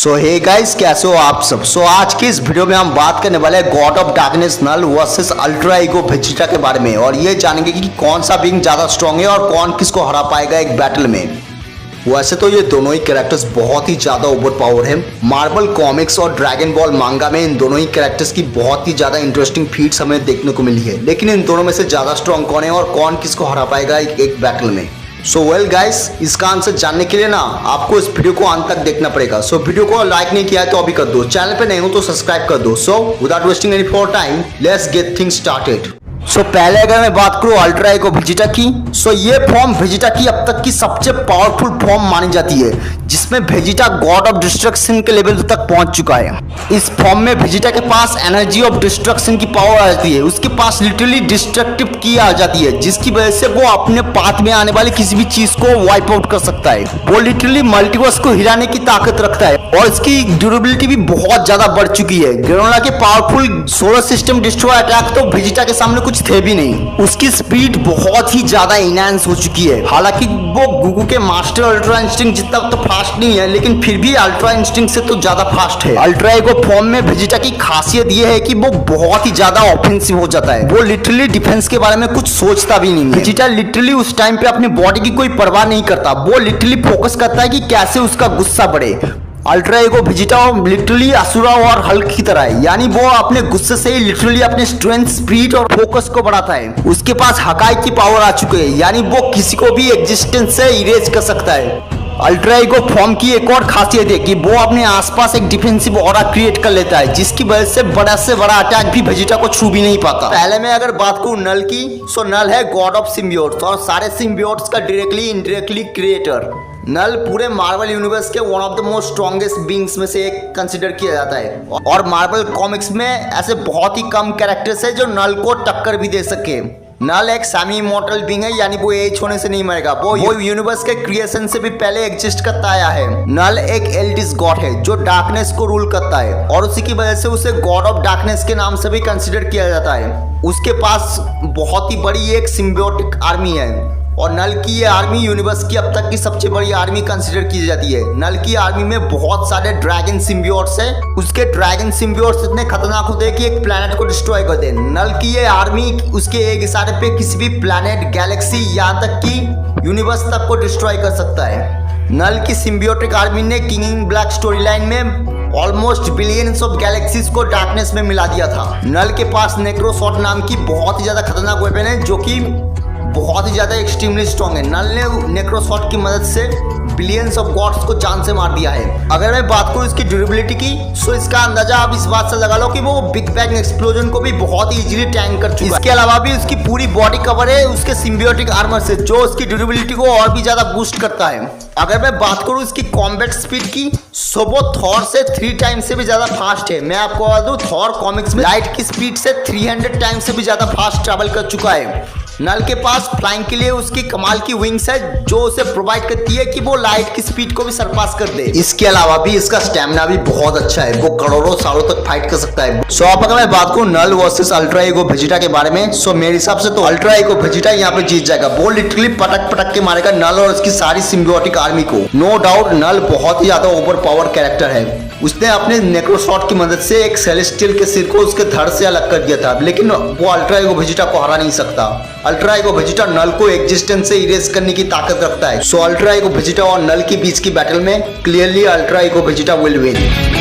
सो hey guys, कैसे हो आप सब। आज की इस वीडियो में हम बात करने वाले हैं god of darkness Null versus Ultra Ego Vegeta के बारे में, और ये जानेंगे कि कौन सा बीइंग ज्यादा स्ट्रांग है और कौन किसको हरा पाएगा एक बैटल में। वैसे तो ये दोनों ही कैरेक्टर्स बहुत ही ज्यादा ओवर पावर है। मार्वल कॉमिक्स और ड्रैगन बॉल मांगा में इन दोनों ही कैरेक्टर्स की बहुत ही ज्यादा इंटरेस्टिंग फीट्स हमें देखने को मिली है, लेकिन इन दोनों में से ज्यादा स्ट्रांग कौन है और कौन किसको हरा पाएगा एक बैटल में। सो वेल गाइस, इसका आंसर जानने के लिए ना आपको इस वीडियो को अंत तक देखना पड़ेगा। सो वीडियो को लाइक नहीं किया है तो अभी कर दो, चैनल पे नहीं हो तो सब्सक्राइब कर दो। So without wasting any for time, let's get things started. पहले अगर मैं बात करूं अल्ट्रा ईगो वेजिटा की, ये फॉर्म वेजिटा की अब तक की सबसे पावरफुल फॉर्म मानी जाती है, जिसमें वेजिटा गॉड ऑफ डिस्ट्रक्शन के लेवल तक पहुंच चुका है। इस फॉर्म में वेजिटा के पास एनर्जी ऑफ डिस्ट्रक्शन की पावर आ जाती है, उसके पास लिटरली डिस्ट्रक्टिव की आ जाती है, जिसकी वजह से वो अपने पाथ में आने वाली किसी भी चीज को वाइप आउट कर सकता है। वो लिटरली मल्टीवर्स को हिलाने की ताकत रखता है और इसकी ड्यूरेबिलिटी भी बहुत ज्यादा बढ़ चुकी है। ग्रेनोला के powerful solar system destroy attack तो वेजिटा के सामने कुछ थे भी नहीं। उसकी स्पीड बहुत ही ज्यादा इनहैंस हो चुकी है। हालांकि वो गुगु के मास्टर अल्ट्रा इंस्टिंक्ट जितना तो फास्ट नहीं है, लेकिन फिर भी अल्ट्रा इंस्टिंक्ट से तो ज्यादा फास्ट है। अल्ट्रा ईगो फॉर्म में वेजिटा की खासियत ये है कि वो बहुत ही ज्यादा ऑफेंसिव हो जाता है। वो लिटरली डिफेंस के बारे में कुछ सोचता भी नहीं है। वेजिटा लिटरली उस टाइम पे अपनी बॉडी की कोई परवाह नहीं करता, वो लिटरली फोकस करता है कि कैसे उसका गुस्सा बढ़े। अल्ट्रा ईगो वेजिटा लिटरली असुरा और हल्क की तरह है, यानी वो अपने गुस्से से ही लिटरली अपने स्ट्रेंथ, स्पीड और फोकस को बढ़ाता है। उसके पास हकाई की पावर आ चुकी है, यानी वो किसी को भी एग्जिस्टेंस से इरेज कर सकता है। अल्ट्रा ईगो फॉर्म की एक और खासियत है कि वो अपने आसपास एक डिफेंसिव ऑरा क्रिएट कर लेता है, जिसकी वजह से बड़ा अटैक भी वेजिटा को छू भी नहीं पाता। पहले मैं अगर बात करूं नल की, नल है गॉड ऑफ सिम्बियोट्स और सारे सिम्बियोट्स का डायरेक्टली इनडायरेक्टली क्रिएटर। नल पूरे मार्वल यूनिवर्स के one of the most strongest beings में से एक कंसिडर किया जाता है, और मार्वल कॉमिक्स में ऐसे बहुत ही कम कैरेक्टर्स है जो नल को टक्कर भी दे सके। नल एक सेमी इमॉर्टल बीइंग है, यानी वो एज होने से नहीं मरेगा। वो यूनिवर्स के क्रिएशन से भी पहले एग्जिस्ट करता आया है। नल एक एल्डिस गॉड है जो डार्कनेस को रूल करता है, और उसी की वजह से उसे गॉड ऑफ डार्कनेस के नाम से भी कंसिडर किया जाता है। उसके पास बहुत ही बड़ी एक सिम्बियोटिक आर्मी है, और नल की ये आर्मी यूनिवर्स की अब तक की सबसे बड़ी आर्मी कंसिडर की जाती है। नल की आर्मी में बहुत सारे ड्रैगन सिम्बियोट्स हैं। उसके ड्रैगन सिम्बियोट्स इतने खतरनाक होते हैं कि एक प्लैनेट को डिस्ट्रॉय कर दे। नल की ये आर्मी उसके एक इशारे पे किसी भी प्लैनेट, गैलेक्सी, यहाँ तक कि यूनिवर्स तक को डिस्ट्रॉय कर सकता है। नल की सिम्बियोटिक आर्मी ने king in black story line में ऑलमोस्ट बिलियंस ऑफ गैलेक्सीज को डार्कनेस में मिला दिया था। नल के पास नेक्रोसॉट नाम की बहुत ही ज्यादा खतरनाक वेपन है, जो कि बहुत ही ज्यादा एक्सट्रीमली स्ट्रॉन्ग है। नल ने नेक्रोसॉट की मदद से बिलियंस ऑफ गॉड्स को जान से मार दिया है। अगर मैं बात करूं इसकी ड्यूरेबिलिटी की, इसका अंदाजा आप इस बात से लगा लो कि वो बिग बैंग एक्सप्लोजन को भी बहुत ही इजीली टैंक कर चुका है। इसके अलावा भी उसकी पूरी बॉडी कवर है उसके सिम्बियोटिक आर्मर से, जो उसकी ड्यूरेबिलिटी को और भी ज्यादा बूस्ट करता है। अगर मैं बात करूं इसकी कॉम्बैट स्पीड की, वो थॉर से 3 टाइम्स से भी ज्यादा फास्ट है। मैं आपको बता दूं, थॉर कॉमिक्स में लाइट की स्पीड से 300 टाइम्स से भी ज्यादा फास्ट ट्रैवल कर चुका है। नल के पास फ्लाइंग के लिए उसकी कमाल की विंग्स है, जो उसे प्रोवाइड करती है कि वो लाइट की स्पीड को भी सरपास कर दे। इसके अलावा भी इसका स्टैमिना भी बहुत अच्छा है, वो करोड़ों सालों तक फाइट कर सकता है। अब अगर मैं बात करूं नल वर्सेस अल्ट्रा ईगो वेजिटा के बारे में, मेरे हिसाब से तो अल्ट्रा ईगो वेजिटा यहाँ पे जीत जाएगा। वो लिटरली पटक के मारेगा नल और उसकी सारी सिम्बियोटिक आर्मी को। नो डाउट नल बहुत ही ज्यादा ओवर पावर कैरेक्टर है। उसने अपने नेक्रोसॉट की मदद से एक सेलेस्टियल के सिर को उसके धड़ से अलग कर दिया था, लेकिन वो अल्ट्रा ईगो वेजिटा को हरा नहीं सकता। अल्ट्रा ईगो वेजिटा नल को एग्जिस्टेंस से इरेज करने की ताकत रखता है। अल्ट्रा ईगो वेजिटा और नल के बीच की बैटल में clearly ultra Ego Vegeta will win.